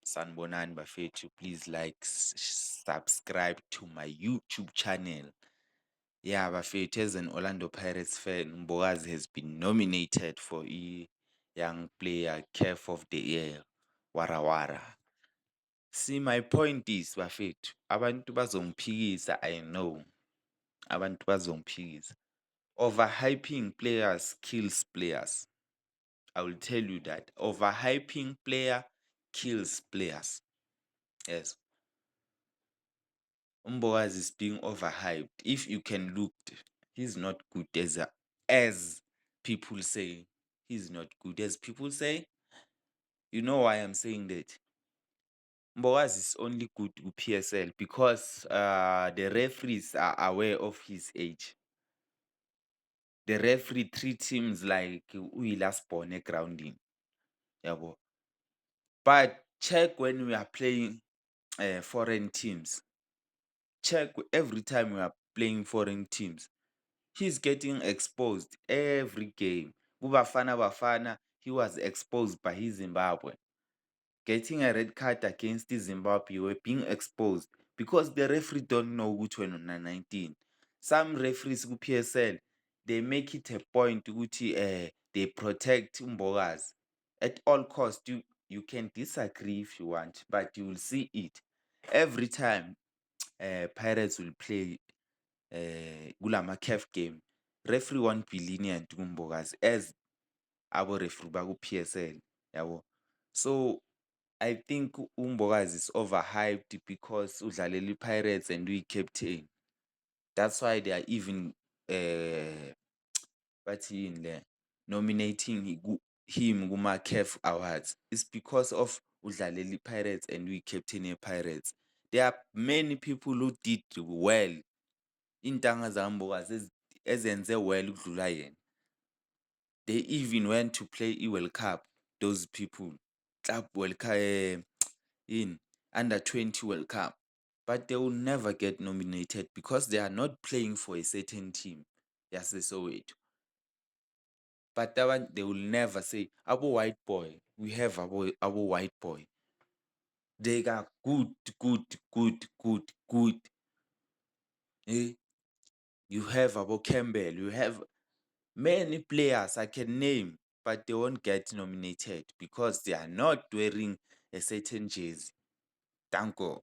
Sanibonani bafethu, please like, subscribe to my YouTube channel. Yeah, bafethu, as an Orlando Pirates fan, Mbokazi has been nominated for a Young Player CAF of the Year, Wara Wara. See, my point is, bafethu, abantu bazongiphikisa, I know. Abantu bazongiphikisa. Overhyping players kills players. I will tell you that. Overhyping player kills players. Yes. Mboaz is being overhyped. If you can look, he's not good as people say. He's not good as people say. You know why I'm saying that? Mboaz is only good to PSL because the referees are aware of his age. The referee treats him like last born grounding. Yabo. But check when we are playing foreign teams. Check every time we are playing foreign teams. He's getting exposed every game. Bafana Bafana, he was exposed by his Zimbabwe. Getting a red card against the Zimbabwe, were being exposed because the referee don't know which one on 19. Some referees who PSL, they make it a point they protect Mbogas. At all costs, you can disagree if you want, but you will see it. Every time Pirates will play kulama CAF game, referee won't be lenient kuMbokazi as abo referee baku PSL, yabo. So I think uMbokazi is overhyped because udlalela iPirates and uyi-captain. That's why they are even bathini le nominating him kuma CAF awards. It's because of udlalela iPirates and uyi-captain yePirates. There are many people who did well intanga zaMbokazi ezenze well ukudlula yena. They even went to play i-World Cup, those people. Club World Cup, in under 20 World Cup. But they will never get nominated because they are not playing for a certain team. Yes, so it. But that one, they will never say, Abo white boy, we have Abo white boy. They are good. Eh? You have Abo Campbell, you have many players I can name, but they won't get nominated because they are not wearing a certain jersey. Danko.